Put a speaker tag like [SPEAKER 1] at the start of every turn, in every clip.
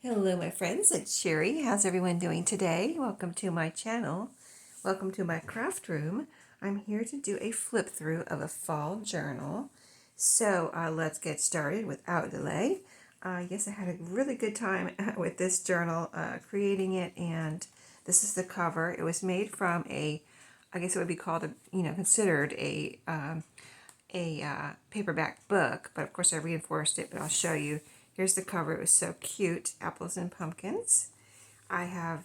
[SPEAKER 1] Hello my friends, it's Sheree. How's everyone doing today? Welcome to my channel. Welcome to my craft room. I'm here to do a flip through of a fall journal. So let's get started without delay. Yes, I had a really good time with this journal, creating it, and this is the cover. It was made from I guess it would be called considered a paperback book, but of course I reinforced it, but I'll show you. Here's the cover. It was so cute. Apples and pumpkins. I have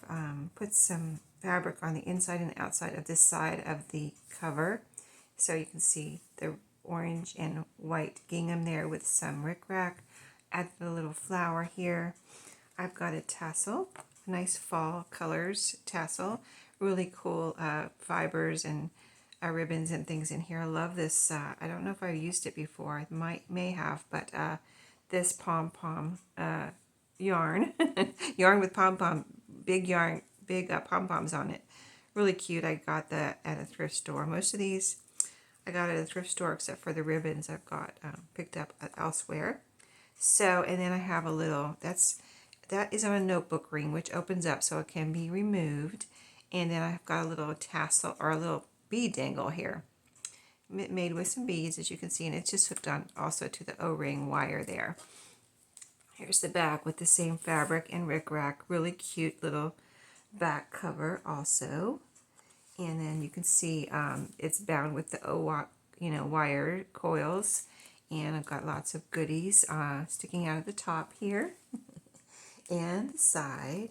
[SPEAKER 1] put some fabric on the inside and outside of this side of the cover. So you can see the orange and white gingham there with some rickrack. Add the little flower here. I've got a tassel, nice fall colors tassel. Really cool fibers and ribbons and things in here. I love this. I don't know if I've used it before. I may have, but this pom-pom yarn, yarn with pom-pom, big yarn, big pom-poms on it. Really cute. I got that at a thrift store. Most of these I got at a thrift store except for the ribbons I've got picked up elsewhere. So, and then I have a little, that is on a notebook ring, which opens up so it can be removed. And then I've got a little tassel or a little bead dangle here, made with some beads, as you can see, and it's just hooked on also to the O-ring wire there. Here's the back with the same fabric and rickrack. Really cute little back cover also. And then you can see it's bound with the wire coils. And I've got lots of goodies sticking out of the top here. And the side,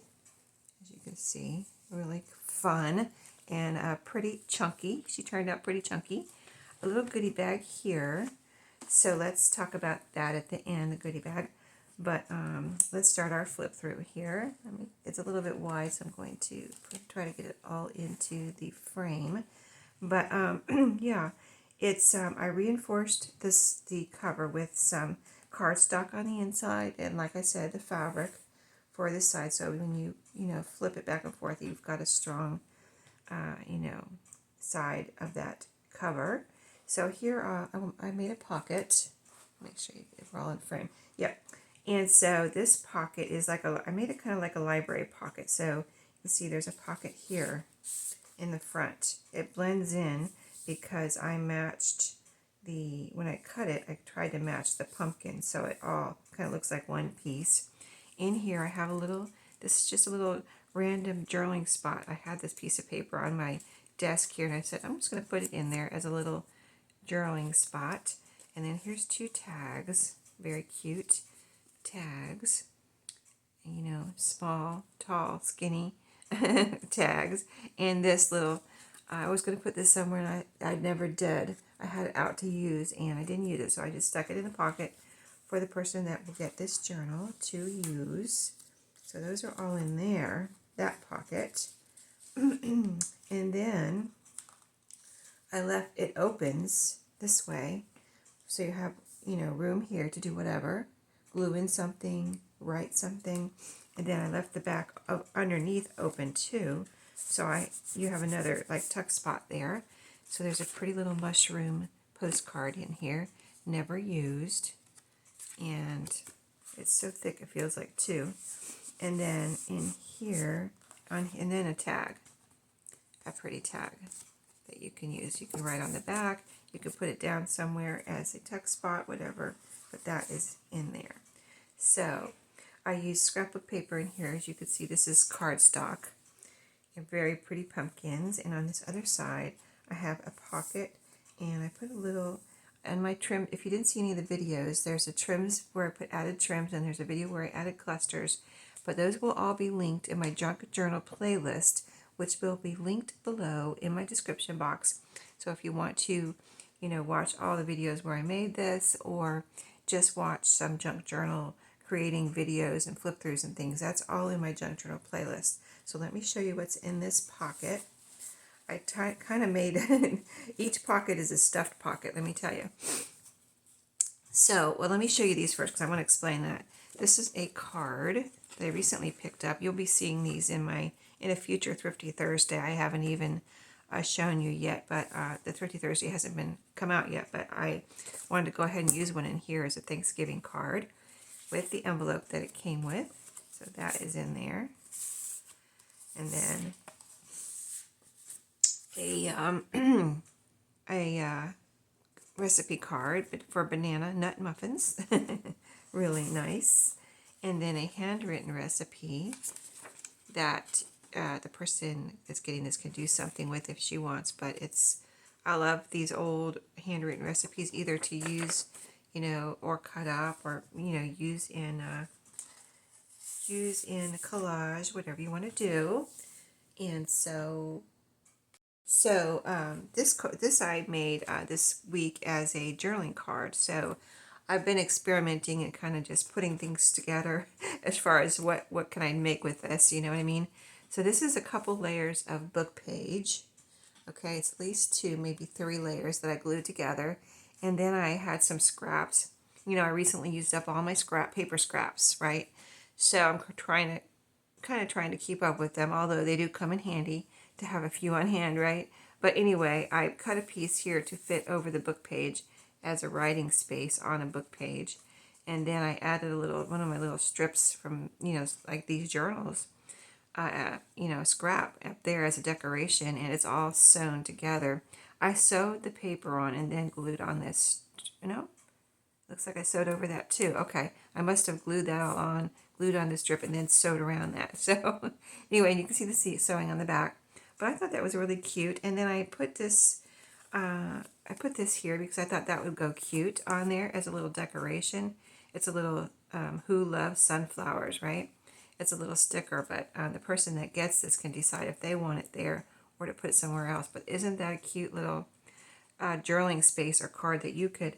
[SPEAKER 1] as you can see, really fun and pretty chunky. She turned out pretty chunky. A little goodie bag here. So let's talk about that at the end, the goodie bag. But let's start our flip through here. It's a little bit wide, so I'm going to try to get it all into the frame. But yeah, it's I reinforced the cover with some cardstock on the inside, and like I said, the fabric for this side. So when you flip it back and forth, you've got a strong side of that cover. So here I made a pocket. Make sure we're all in frame. Yep. And so this pocket is like I made it kind of like a library pocket. So you can see there's a pocket here in the front. It blends in because I matched when I cut it, I tried to match the pumpkin. So it all kind of looks like one piece. In here I have this is just a little random journaling spot. I had this piece of paper on my desk here and I said, I'm just going to put it in there as a little journaling spot. And then here's two tags, very cute tags, small, tall, skinny tags. And this little, I was going to put this somewhere and I never did. I had it out to use and I didn't use it, so I just stuck it in the pocket for the person that will get this journal to use. So those are all in there, that pocket. And then I left it opens this way, so you have room here to do whatever, glue in something, write something, and then I left the back underneath open too, so you have another like tuck spot there. So there's a pretty little mushroom postcard in here, never used, and it's so thick it feels like two. And then in here, and then a tag, a pretty tag that you can use. You can write on the back, you can put it down somewhere as a tuck spot, whatever, but that is in there. So I used scrapbook paper in here. As you can see, this is cardstock and very pretty pumpkins. And on this other side, I have a pocket, and I put a little, and my trim, if you didn't see any of the videos, there's a trims where I put added trims, and there's a video where I added clusters, but those will all be linked in my junk journal playlist, which will be linked below in my description box. So if you want to, watch all the videos where I made this, or just watch some junk journal creating videos and flip throughs and things, that's all in my junk journal playlist. So let me show you what's in this pocket. I kind of made each pocket is a stuffed pocket, let me tell you. So, well, let me show you these first because I want to explain that. This is a card that I recently picked up. You'll be seeing these in a future Thrifty Thursday. I haven't even shown you yet, but the Thrifty Thursday hasn't come out yet, but I wanted to go ahead and use one in here as a Thanksgiving card with the envelope that it came with. So that is in there. And then a recipe card for banana nut muffins. Really nice. And then a handwritten recipe that the person that's getting this can do something with if she wants. But I love these old handwritten recipes, either to use, or cut up, or use in collage, whatever you want to do. And this I made this week as a journaling card. So I've been experimenting and kind of just putting things together as far as what can I make with this, you know what I mean? So this is a couple layers of book page. Okay, it's at least 2, maybe 3 layers that I glued together. And then I had some scraps. I recently used up all my paper scraps, right? So I'm kind of trying to keep up with them, although they do come in handy to have a few on hand, right? But anyway, I cut a piece here to fit over the book page as a writing space on a book page. And then I added one of my little strips from, like these journals, scrap up there as a decoration, and it's all sewn together. I sewed the paper on and then glued on this, looks like I sewed over that too. Okay, I must have glued that all on, glued on the strip, and then sewed around that. So anyway, you can see the sewing on the back. But I thought that was really cute. And then I put this here because I thought that would go cute on there as a little decoration. It's a little Who Loves Sunflowers, right? It's a little sticker, but the person that gets this can decide if they want it there or to put it somewhere else. But isn't that a cute little journaling space or card that you could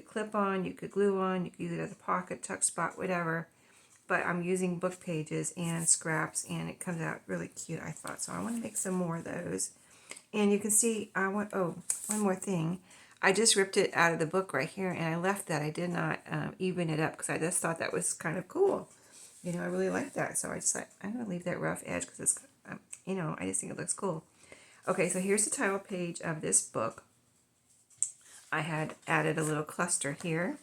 [SPEAKER 1] clip on, you could glue on, you could use it as a pocket, tuck spot, whatever. But I'm using book pages and scraps, and it comes out really cute, I thought. So I want to make some more of those. And you can see, one more thing. I just ripped it out of the book right here, and I left that. I did not even it up because I just thought that was kind of cool. I really like that. So I just thought, I'm going to leave that rough edge because it's, I just think it looks cool. Okay, so here's the title page of this book. I had added a little cluster here.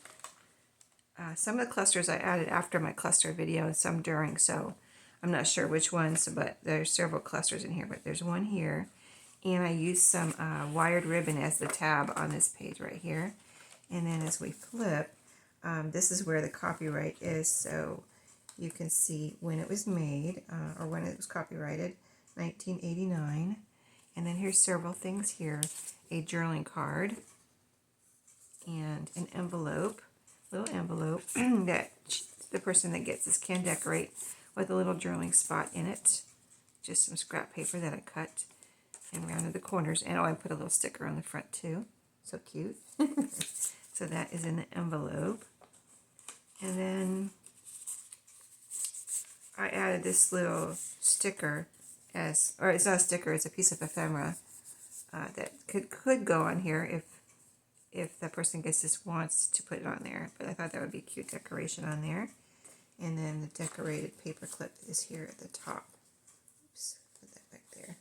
[SPEAKER 1] Some of the clusters I added after my cluster video and some during, so I'm not sure which ones, but there's several clusters in here, but there's one here. And I used some wired ribbon as the tab on this page right here. And then as we flip, this is where the copyright is, so you can see when it was made, or when it was copyrighted, 1989. And then here's several things here. A journaling card and an envelope. Little envelope that the person that gets this can decorate with a little journaling spot in it. Just some scrap paper that I cut and rounded the corners. And I put a little sticker on the front too. So cute. So that is in the envelope. And then I added this little sticker or it's not a sticker, it's a piece of ephemera that could go on here if the person gets this wants to put it on there. But I thought that would be a cute decoration on there. And then the decorated paper clip is here at the top. Oops, put that back there.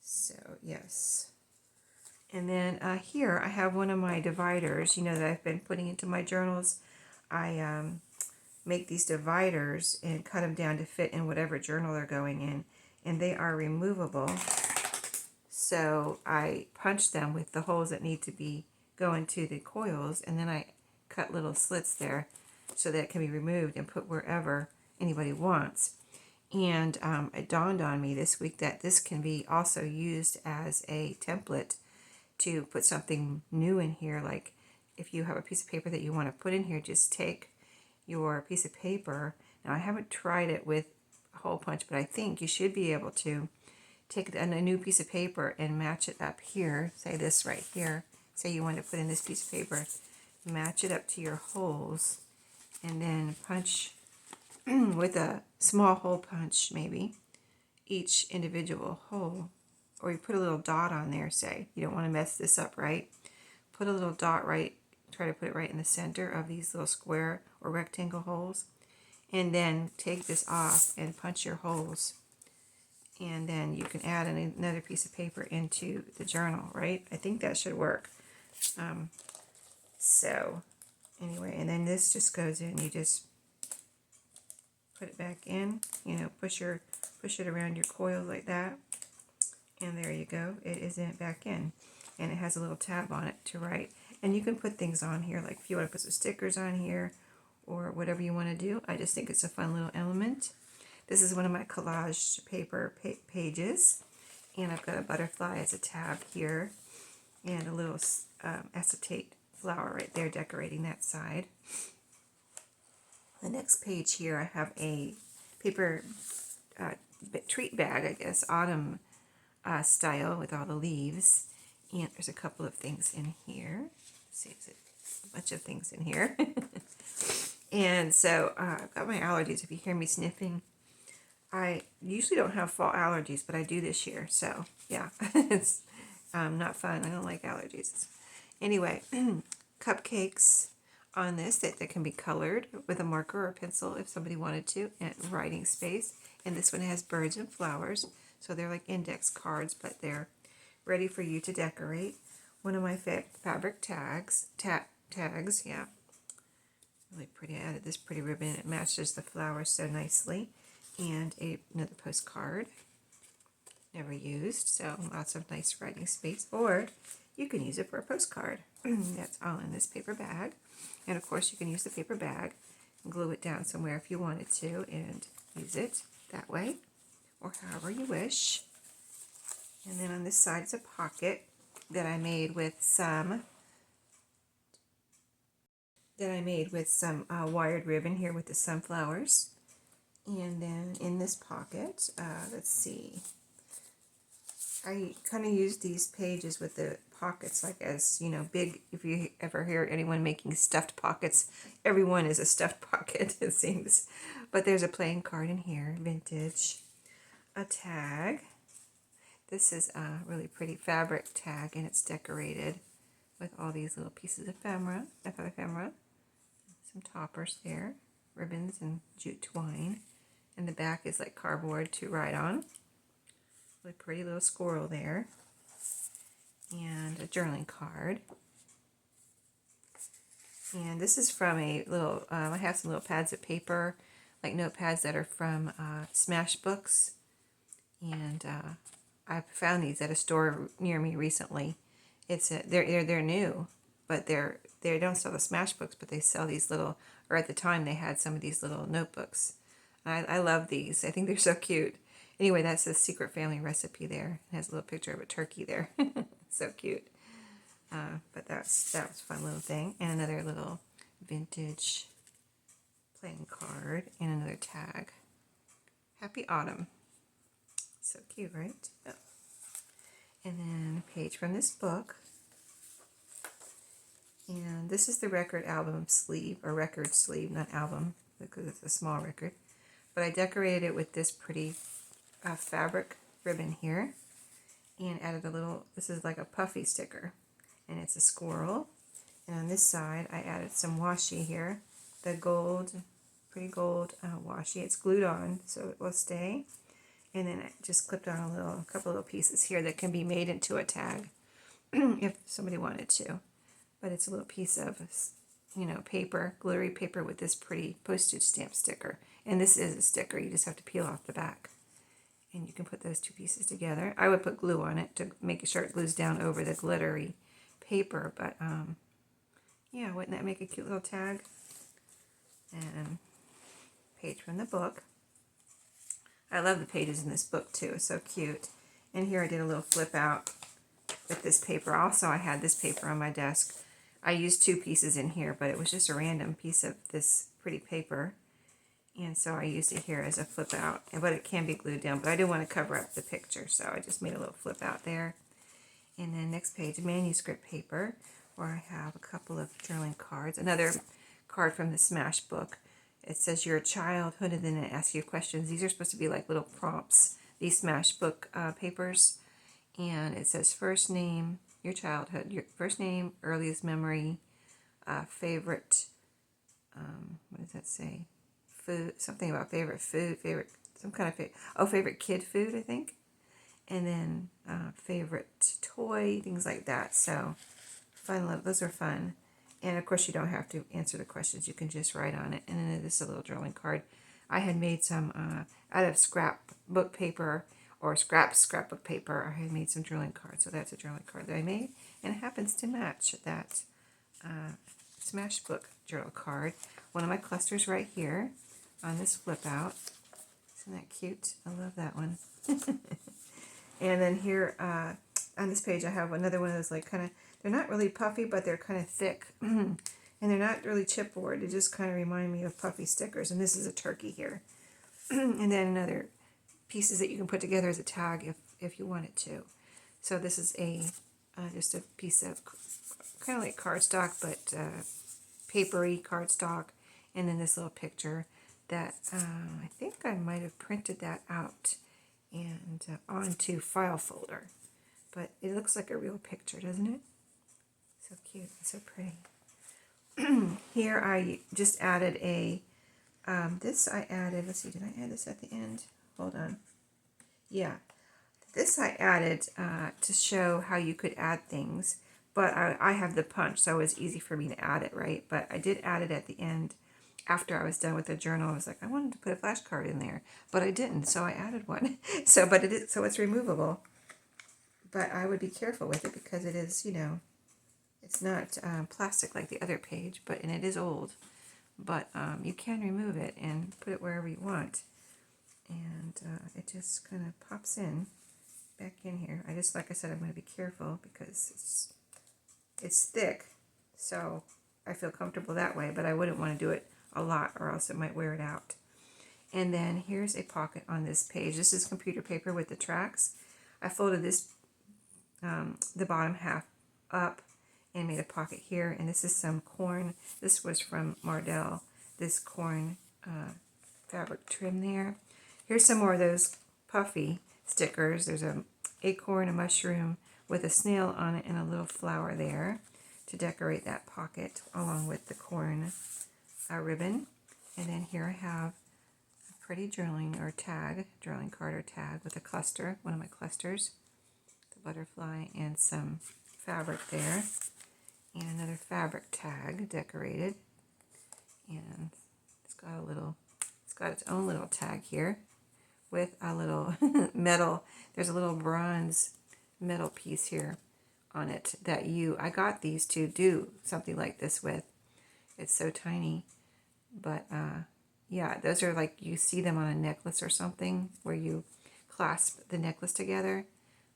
[SPEAKER 1] So, yes. And then here I have one of my dividers, that I've been putting into my journals. I make these dividers and cut them down to fit in whatever journal they're going in. And they are removable. So I punch them with the holes that need to go into the coils, and then I cut little slits there so that it can be removed and put wherever anybody wants. And it dawned on me this week that this can be also used as a template to put something new in here. Like if you have a piece of paper that you want to put in here, just take your piece of paper. Now I haven't tried it with a hole punch, but I think you should be able to take a new piece of paper and match it up here. Say this right here. Say you want to put in this piece of paper. Match it up to your holes and then punch with a small hole punch, maybe, each individual hole. Or you put a little dot on there, say. You don't want to mess this up, right? Put a little dot try to put it right in the center of these little square or rectangle holes. And then take this off and punch your holes. And then you can add another piece of paper into the journal, right? I think that should work. So anyway, and then this just goes in. You just put it back in, you know, push it around your coil like that, and there you go, it is in back in, and it has a little tab on it to write. And you can put things on here, like if you want to put some stickers on here or whatever you want to do. I just think it's a fun little element. This is one of my collage paper pages, and I've got a butterfly as a tab here, and a little acetate flower right there decorating that side. The next page here, I have a paper treat bag, I guess, autumn style with all the leaves. And there's a couple of things in here. Let's see, is it a bunch of things in here? And so I've got my allergies. If you hear me sniffing, I usually don't have fall allergies, but I do this year. So yeah, it's not fun. I don't like allergies. Anyway, cupcakes on this that can be colored with a marker or pencil if somebody wanted to, and writing space. And this one has birds and flowers, so they're like index cards, but they're ready for you to decorate. One of my fabric tags, yeah, really pretty. I added this pretty ribbon. It matches the flowers so nicely. And another postcard, never used, so lots of nice writing space. Or you can use it for a postcard. That's all in this paper bag. And of course you can use the paper bag and glue it down somewhere if you wanted to and use it that way, or however you wish. And then on this side is a pocket that I made with some wired ribbon here with the sunflowers. And then in this pocket, let's see, I kind of use these pages with the pockets like as, you know, big. If you ever hear anyone making stuffed pockets, everyone is a stuffed pocket, it seems. But there's a playing card in here, vintage, a tag. This is a really pretty fabric tag, and it's decorated with all these little pieces of ephemera, some toppers there, ribbons and jute twine. And the back is like cardboard to write on. Really pretty little squirrel there. And a journaling card. And this is from a little, I have some little pads of paper, like notepads that are from Smash Books. And I found these at a store near me recently. They're new, but they don't sell the Smash Books, but they sell these little, or at the time they had some of these little notebooks. I love these. I think they're so cute. Anyway, that's a secret family recipe there. It has a little picture of a turkey there. So cute. But that was a fun little thing. And another little vintage playing card and another tag. Happy Autumn. So cute, right? Oh. And then a page from this book. And this is the record album sleeve, or record sleeve, not album, because it's a small record. But I decorated it with this pretty fabric ribbon here, and added a little, this is like a puffy sticker, and it's a squirrel. And on this side I added some washi here, the gold, pretty gold washi. It's glued on so it will stay. And then I just clipped on a couple little pieces here that can be made into a tag if somebody wanted to. But it's a little piece of, you know, paper, glittery paper with this pretty postage stamp sticker. And this is a sticker, you just have to peel off the back. And you can put those two pieces together. I would put glue on it to make sure it glues down over the glittery paper, but yeah, wouldn't that make a cute little tag? And page from the book. I love the pages in this book too, it's so cute. And here I did a little flip out with this paper. Also, I had this paper on my desk. I used two pieces in here, but it was just a random piece of this pretty paper. And so I used it here as a flip out, but it can be glued down, but I didn't want to cover up the picture, so I just made a little flip out there. And then next page, manuscript paper, where I have a couple of journaling cards. Another card from the Smash book. It says you're a childhood, and then it asks you questions. These are supposed to be like little prompts, these Smash book papers. And it says first name, your childhood, your first name, earliest memory, favorite, what does that say? Food, something about favorite food, some kind of favorite kid food, I think. And then favorite toy, things like that. So fun, those are fun. And of course you don't have to answer the questions, you can just write on it. And then this is a little drawing card. I had made some out of scrapbook paper or scrapbook paper. I had made some drawing cards, so that's a drawing card that I made, and it happens to match that Smash Book journal card. One of my clusters right here on this flip out. Isn't that cute? I love that one. And then here on this page I have another one of those, like, kind of, they're not really puffy, but they're kind of thick. And they're not really chipboard. They just kind of remind me of puffy stickers. And this is a turkey here. And then another pieces that you can put together as a tag if you wanted to. So this is a just a piece of kind of like cardstock, but papery cardstock. And then this little picture that I think I might have printed that out and onto file folder. But it looks like a real picture, doesn't it? So cute, so pretty. Here I just added a, this I added, let's see, did I add this at the end? Hold on. Yeah, this I added to show how you could add things, but I have the punch, so it was easy for me to add it, right? But I did add it at the end after I was done with the journal. I was like, I wanted to put a flashcard in there, but I didn't, so I added one. So it's removable, but I would be careful with it because it is, you know, it's not plastic like the other page, and it is old. But you can remove it and put it wherever you want. And it just kind of pops in, back in here. Like I said, I'm going to be careful because it's thick. So I feel comfortable that way, but I wouldn't want to do it a lot or else it might wear it out. And then here's a pocket on this page. This is computer paper with the tracks. I folded this, the bottom half up, and made a pocket here. And this is some corn. This was from Mardell, this corn fabric trim there. Here's some more of those puffy stickers. There's an acorn, a mushroom with a snail on it, and a little flower there to decorate that pocket along with the corn ribbon. And then here I have a pretty drawing card or tag with a cluster, one of my clusters, the butterfly, and some fabric there. And another fabric tag decorated, and it's got its own little tag here with a little metal. There's a little bronze metal piece here on it that I got these to do something like this with. It's so tiny, but yeah, those are like, you see them on a necklace or something where you clasp the necklace together,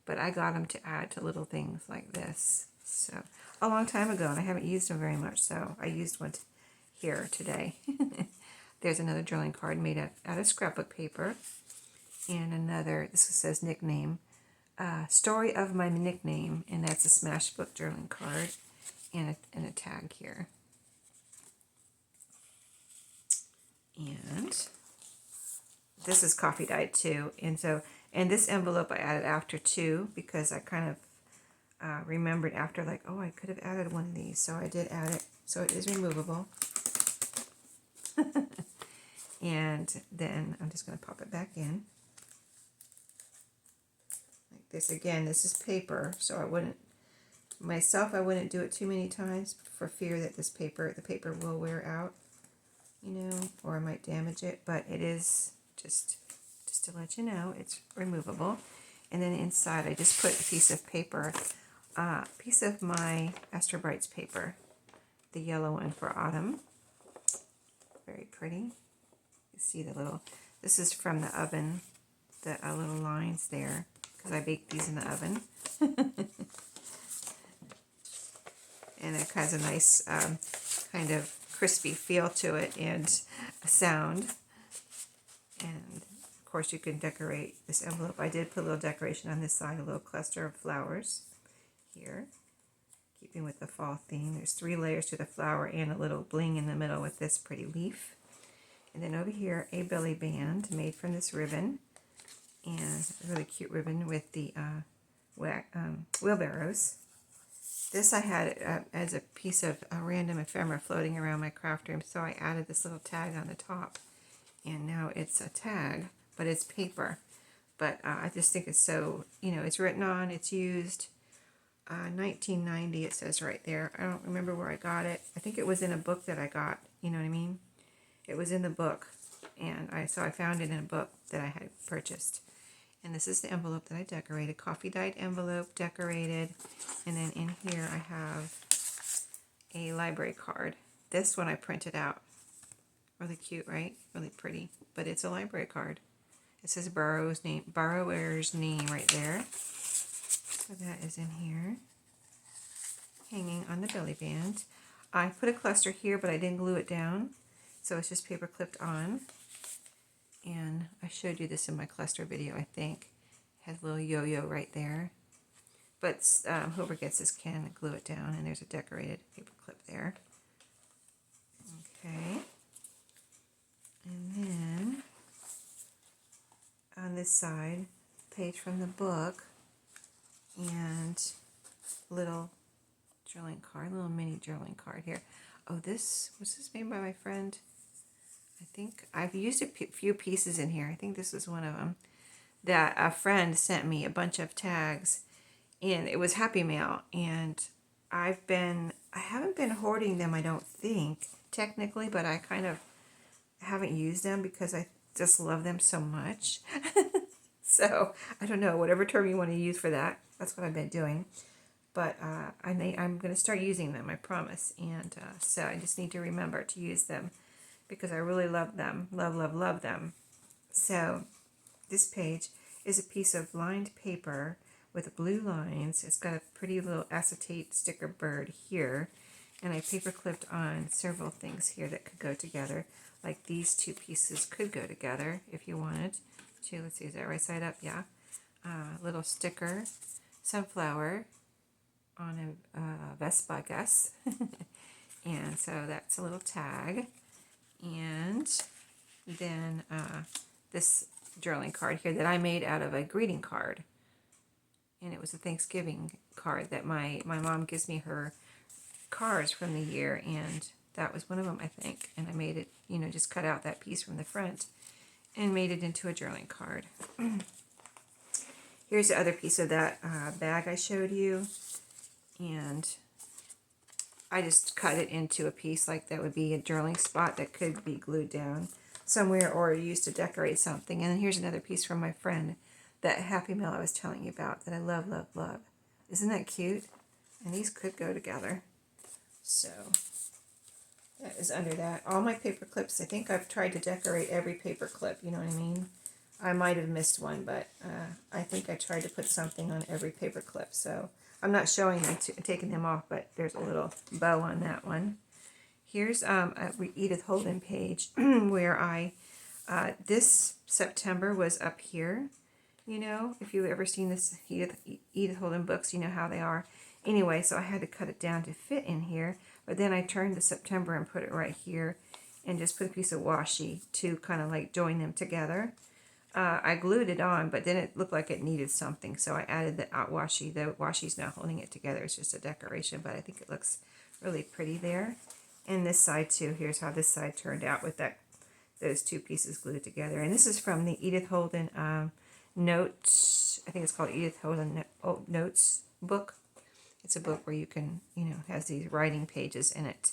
[SPEAKER 1] but I got them to add to little things like this. So a long time ago, and I haven't used them very much, so I used one here today. There's another drawing card made out of scrapbook paper, and another, this says nickname, story of my nickname, and that's a Smash Book journaling card, and a tag here. And this is coffee dyed too, and this envelope I added after too, because I kind of remembered after, like, oh, I could have added one of these, so I did add it. So it is removable. And then I'm just going to pop it back in like this. Again, this is paper, so I wouldn't do it too many times for fear that the paper will wear out, you know, or I might damage it. But it is just to let you know, it's removable. And then inside I just put a piece of paper, piece of my Astro Brights paper, the yellow one for autumn. Very pretty. You see the little, this is from the oven, the little lines there, because I baked these in the oven. And it has a nice kind of crispy feel to it and a sound. And of course you can decorate this envelope. I did put a little decoration on this side, a little cluster of flowers here, keeping with the fall theme. There's 3 layers to the flower and a little bling in the middle with this pretty leaf. And then over here, a belly band made from this ribbon, and a really cute ribbon with the wheelbarrows. This I had as a piece of random ephemera floating around my craft room, so I added this little tag on the top, and now it's a tag, but it's paper. But I just think it's so, you know, it's written on, it's used. 1990 it says right there. I don't remember where I got it. I think it was in a book that I got, you know what I mean? It was in the book. And so I found it in a book that I had purchased. And this is the envelope that I decorated, coffee dyed envelope decorated. And then in here I have a library card. This one I printed out. Really cute, right? Really pretty. But it's a library card. It says borrower's name right there. So that is in here, hanging on the belly band. I put a cluster here, but I didn't glue it down. So it's just paper clipped on. And I showed you this in my cluster video, I think. It has a little yo-yo right there. But whoever gets this can glue it down, and there's a decorated paper clip there. Okay. And then on this side, page from the book, and little journaling card, little mini journaling card here. Oh, was this made by my friend? I think I've used a few pieces in here. I think this was one of them. That a friend sent me a bunch of tags, and it was Happy Mail, and I haven't been hoarding them, I don't think, technically, but I kind of haven't used them because I just love them so much. So, I don't know, whatever term you want to use for that, that's what I've been doing. But I'm going to start using them, I promise. And so I just need to remember to use them because I really love them. Love, love, love them. So this page is a piece of lined paper with blue lines. It's got a pretty little acetate sticker bird here. And I paper clipped on several things here that could go together. Like these two pieces could go together if you wanted to. Let's see, is that right side up? Yeah. Little sticker, sunflower on a Vespa, I guess. And so that's a little tag. And then this journaling card here that I made out of a greeting card. And it was a Thanksgiving card that my mom gives me her cards from the year, and that was one of them, I think. And I made it, just cut out that piece from the front and made it into a journaling card. Here's the other piece of that bag I showed you. And I just cut it into a piece like that would be a journaling spot that could be glued down somewhere or used to decorate something. And then here's another piece from my friend, that Happy Mail I was telling you about that I love, love, love. Isn't that cute? And these could go together. So that is under that. All my paper clips, I think I've tried to decorate every paper clip, you know what I mean? I might have missed one, but I think I tried to put something on every paper clip. So I'm not showing them, taking them off, but there's a little bow on that one. Here's a Edith Holden page where this September was up here. If you've ever seen this Edith Holden books, you know how they are. Anyway, so I had to cut it down to fit in here, but then I turned to September and put it right here and just put a piece of washi to kind of like join them together. I glued it on, but then it looked like it needed something, so I added the washi. The washi's not holding it together. It's just a decoration, but I think it looks really pretty there. And this side, too. Here's how this side turned out with those two pieces glued together. And this is from the Edith Holden Notes. I think it's called Edith Holden Notes book. It's a book where you can, has these writing pages in it.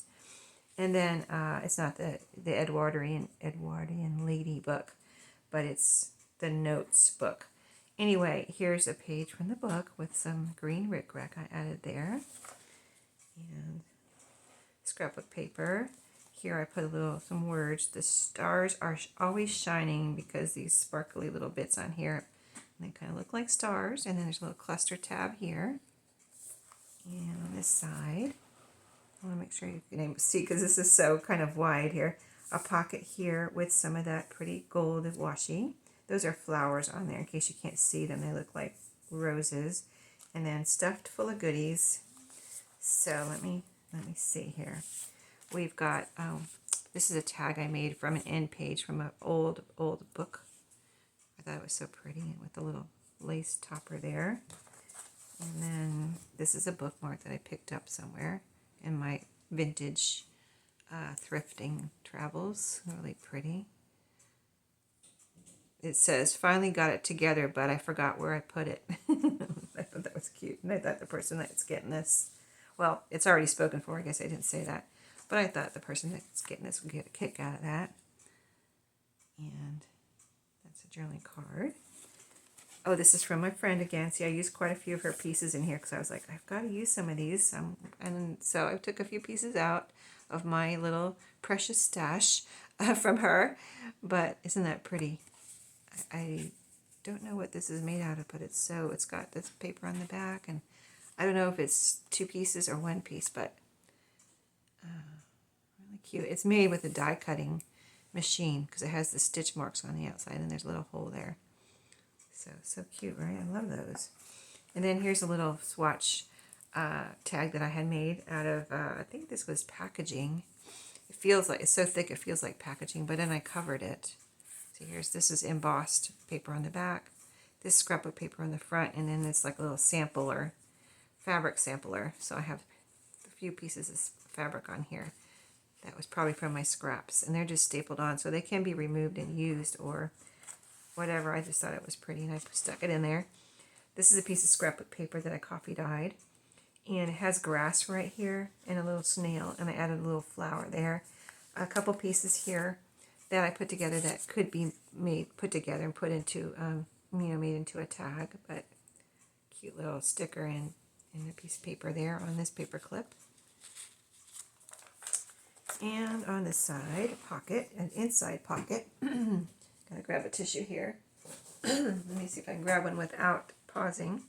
[SPEAKER 1] And then it's not the Edwardian Lady book, but it's the Notes book. Anyway, here's a page from the book with some green rickrack I added there. And scrapbook paper. Here I put some words. The stars are always shining, because these sparkly little bits on here, they kind of look like stars. And then there's a little cluster tab here. And on this side, I want to make sure you can able to see, because this is so kind of wide here. A pocket here with some of that pretty gold washi. Those are flowers on there in case you can't see them. They look like roses. And then stuffed full of goodies. So let me see here. We've got, this is a tag I made from an end page from an old book. I thought it was so pretty with the little lace topper there. And then this is a bookmark that I picked up somewhere in my vintage thrifting travels. Really pretty. It says, finally got it together, but I forgot where I put it. I thought that was cute. And I thought the person that's getting this, well, it's already spoken for. I guess I didn't say that. But I thought the person that's getting this would get a kick out of that. And that's a journaling card. Oh, this is from my friend again. See, I used quite a few of her pieces in here because I was like, I've got to use some of these. And so I took a few pieces out of my little precious stash from her. But isn't that pretty? I don't know what this is made out of, but it's got this paper on the back. And I don't know if it's 2 pieces or 1 piece, but really cute. It's made with a die cutting machine because it has the stitch marks on the outside and there's a little hole there. So cute, right? I love those. And then here's a little swatch tag that I had made out of, I think this was packaging. It feels like, it's so thick it feels like packaging, but then I covered it. So this is embossed paper on the back, this scrapbook paper on the front, and then it's like a little sampler, fabric sampler. So I have a few pieces of fabric on here. That was probably from my scraps, and they're just stapled on, so they can be removed and used or whatever. I just thought it was pretty and I stuck it in there. This is a piece of scrapbook paper that I coffee dyed, and it has grass right here and a little snail, and I added a little flower there. A couple pieces here that I put together that could be put together and put into, made into a tag, but cute little sticker and a piece of paper there on this paper clip. And on the side, a pocket, an inside pocket. Gotta grab a tissue here. Let me see if I can grab one without pausing.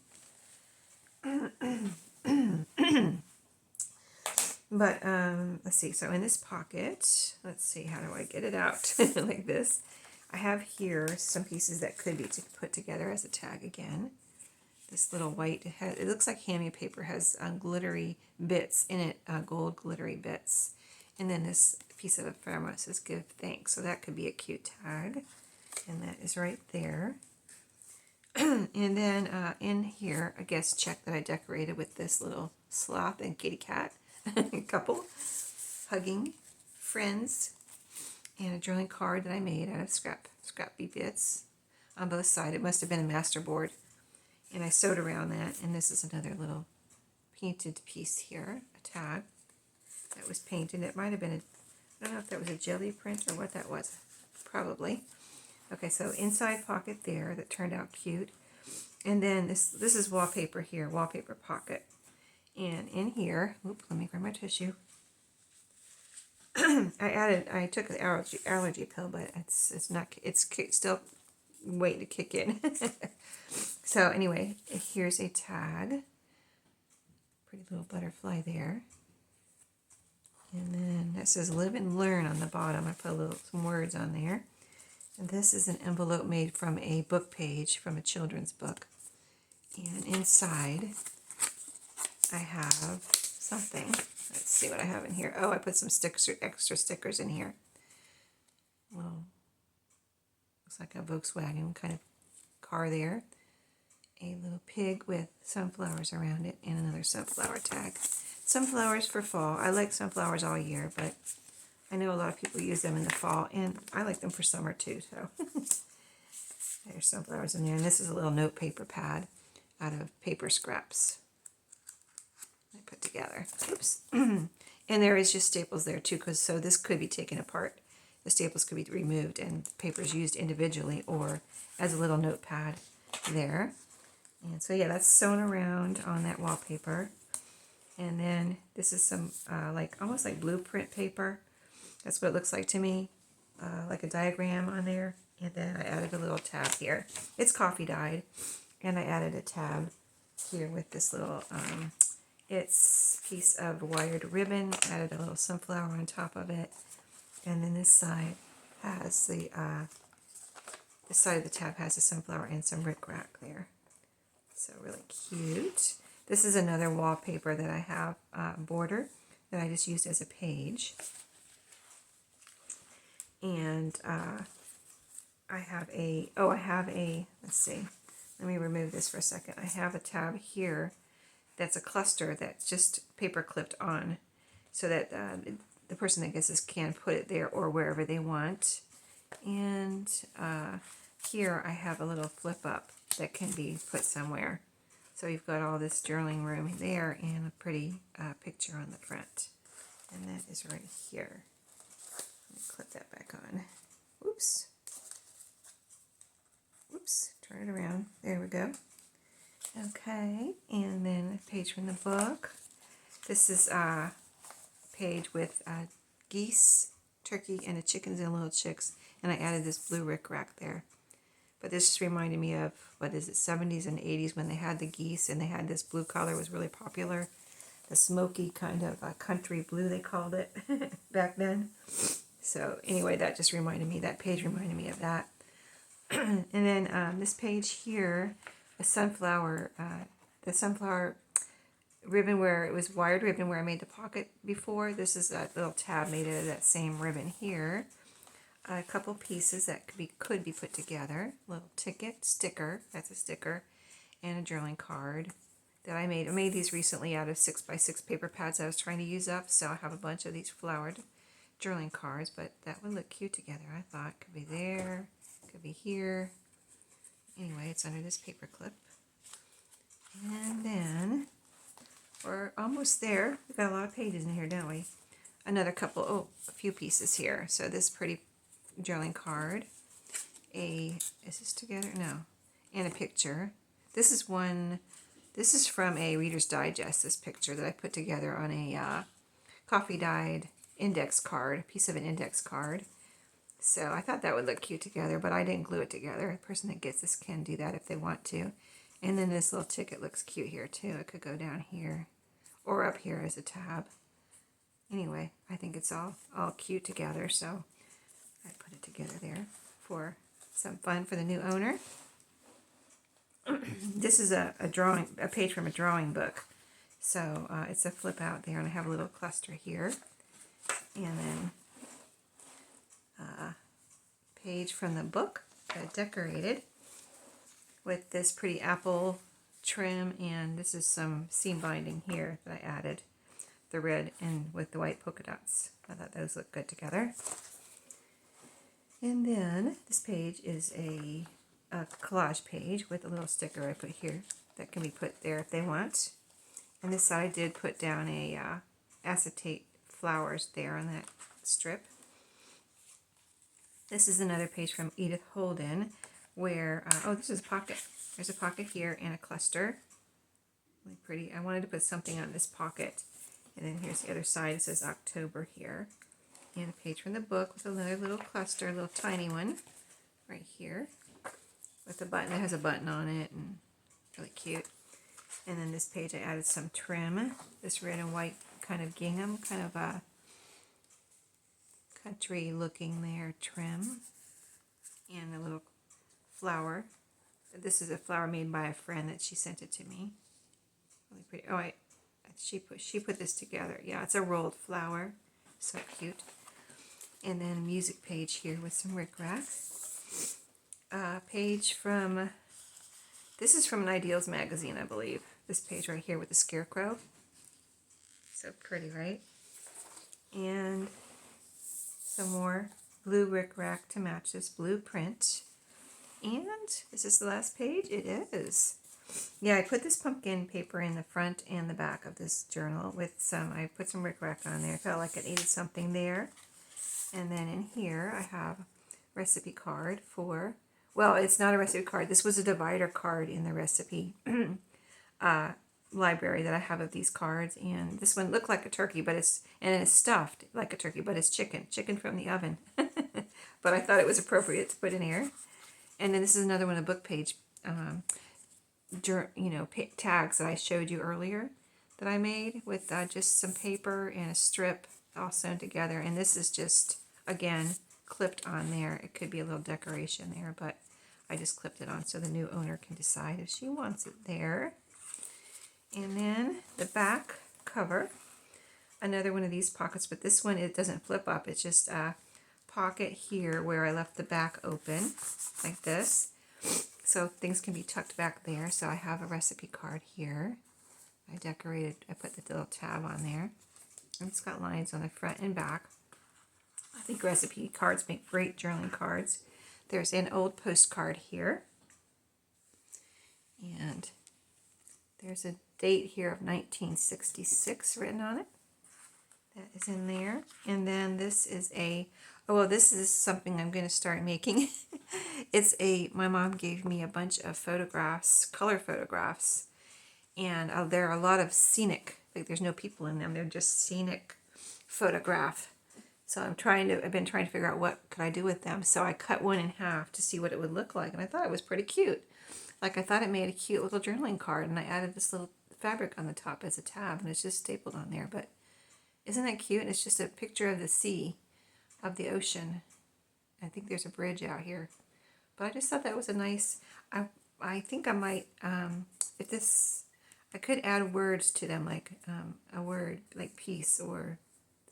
[SPEAKER 1] But let's see. So in this pocket, let's see, how do I get it out like this? I have here some pieces that could be put together as a tag again. This little white, it looks like hammy paper, has glittery bits in it, gold glittery bits. And then this piece of ephemera says give thanks. So that could be a cute tag. And that is right there. And then in here, a guest check that I decorated with this little sloth and kitty cat couple hugging friends, and a journaling card that I made out of scrappy bits on both sides. It must have been a master board, and I sewed around that. And this is another little painted piece here, a tag that was painted. It might have been I don't know if that was a jelly print or what that was, probably. Okay, so inside pocket there that turned out cute. And then this is wallpaper here, wallpaper pocket. And in here, oops, let me grab my tissue. I took the allergy pill, but it's still waiting to kick in. So anyway, here's a tag. Pretty little butterfly there. And then that says live and learn on the bottom. I put some words on there. And this is an envelope made from a book page from a children's book. And inside, I have something. Let's see what I have in here. Oh, I put some extra stickers in here. Well, looks like a Volkswagen kind of car there. A little pig with sunflowers around it and another sunflower tag. Sunflowers for fall. I like sunflowers all year, but I know a lot of people use them in the fall, and I like them for summer too, so. There's sunflowers in there, and this is a little note paper pad out of paper scraps I put together. Oops. And there is just staples there too, so this could be taken apart. The staples could be removed and the papers used individually or as a little notepad there. And so yeah, that's sewn around on that wallpaper. And then this is some almost like blueprint paper. That's what it looks like to me, like a diagram on there. And then I added a little tab here. It's coffee dyed. And I added a tab here with this little, it's piece of wired ribbon. Added a little sunflower on top of it. And then this side has this side of the tab has a sunflower and some rickrack there. So really cute. This is another wallpaper that I have border that I just used as a page. And I have a, let's see, let me remove this for a second. I have a tab here that's a cluster that's just paper clipped on so that the person that gets this can put it there or wherever they want. And here I have a little flip up that can be put somewhere. So you've got all this journaling room there and a pretty picture on the front. And that is right here. Let me clip that back on. Oops. oops, turn it around. There we go. Okay, and then a page from the book. This is a page with geese, turkey, and the chickens and little chicks. And I added this blue rickrack there. But this just reminded me of, what is it, 70s and 80s when they had the geese and they had this blue color. It was really popular. The smoky kind of country blue, they called it back then. So anyway, that just reminded me, that page reminded me of that. And then this page here, the sunflower ribbon where it was wired ribbon where I made the pocket before. This is a little tab made out of that same ribbon here. A couple pieces that could be put together. A little sticker, that's a sticker, and a journaling card that I made. I made these recently out of 6x6 paper pads I was trying to use up, so I have a bunch of these flowered journaling cards, but that would look cute together. I thought could be there, could be here. Anyway, it's under this paper clip. And then we're almost there. We've got a lot of pages in here, don't we? Another couple, a few pieces here. So this pretty journaling card. Is this together? No. And a picture. This is from a Reader's Digest, this picture that I put together on a coffee dyed index card, a piece of an index card. So I thought that would look cute together, but I didn't glue it together. The person that gets this can do that if they want to. And then this little ticket looks cute here too. It could go down here or up here as a tab. Anyway, I think it's all cute together, so I put it together there for some fun for the new owner. This is a page from a drawing book. So it's a flip out there, and I have a little cluster here. And then page from the book that I decorated with this pretty apple trim, and this is some seam binding here that I added, the red and with the white polka dots. I thought those look good together. And then this page is a collage page with a little sticker I put here that can be put there if they want. And this side I did put down a acetate flowers there on that strip. This is another page from Edith Holden where, this is a pocket. There's a pocket here and a cluster. Really pretty. I wanted to put something on this pocket. And then here's the other side. It says October here. And a page from the book with another little cluster, a little tiny one right here with a button. It has a button on it and really cute. And then this page I added some trim, this red and white kind of gingham, kind of a country looking there trim, and a little flower. This is a flower made by a friend that she sent it to me. Really pretty. Oh, she put this together. Yeah, it's a rolled flower. So cute. And then a music page here with some rickrack. Page from, this is from an Ideals magazine, I believe. This page right here with the scarecrow. So pretty, right? And some more blue rickrack to match this blue print. And is this the last page? It is. Yeah, I put this pumpkin paper in the front and the back of this journal with I put some rickrack on there. I felt like it needed something there. And then in here I have a recipe card for, well, it's not a recipe card. This was a divider card in the recipe library that I have of these cards. And this one looked like a turkey, but it's stuffed like a turkey, but it's chicken from the oven. But I thought it was appropriate to put in here. And then this is another one, a book page, tags that I showed you earlier that I made with just some paper and a strip all sewn together. And this is just, again, clipped on there. It could be a little decoration there, but I just clipped it on so the new owner can decide if she wants it there. And then the back cover, another one of these pockets, but this one, it doesn't flip up. It's just a pocket here where I left the back open like this. So things can be tucked back there. So I have a recipe card here. I put the little tab on there. And it's got lines on the front and back. I think recipe cards make great journaling cards. There's an old postcard here. And there's a date here of 1966 written on it. That is in there. And then this is a Oh, well, this is something I'm going to start making. My mom gave me a bunch of photographs, color photographs, and there are a lot of scenic, like there's no people in them, they're just scenic photograph. So I've been trying to figure out what could I do with them. So I cut one in half to see what it would look like, and I thought it was pretty cute. Like I thought it made a cute little journaling card, and I added this little fabric on the top as a tab, and it's just stapled on there. But isn't that cute? And it's just a picture of the sea, of the ocean. I think there's a bridge out here. But I just thought that was a nice, I think I might, if this, I could add words to them, like a word like peace or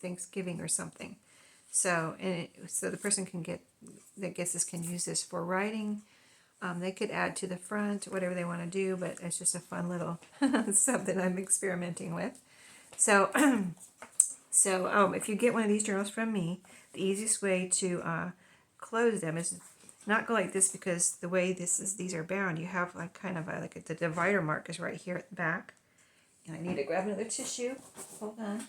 [SPEAKER 1] Thanksgiving or something. So, so the person can can use this for writing. They could add to the front, whatever they want to do, but it's just a fun little something I'm experimenting with. So, if you get one of these journals from me, the easiest way to close them is not go like this, because the way these are bound, you have like kind of the divider mark is right here at the back. And I need to grab another tissue. Hold on.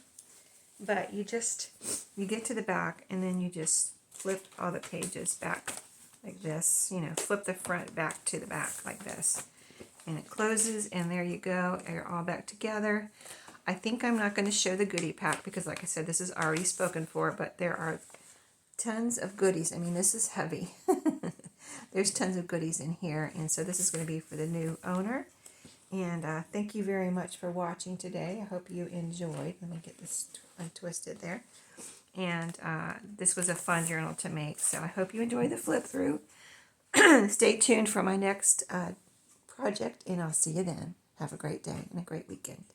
[SPEAKER 1] But you get to the back, and then you just flip all the pages back like this. Flip the front back to the back like this. And it closes, and there you go. You're all back together. I think I'm not going to show the goodie pack because, like I said, this is already spoken for, but there are tons of goodies. I mean, this is heavy. There's tons of goodies in here, and so this is going to be for the new owner. And thank you very much for watching today. I hope you enjoyed. Let me get this untwisted there. And this was a fun journal to make, so I hope you enjoyed the flip through. Stay tuned for my next project, and I'll see you then. Have a great day and a great weekend.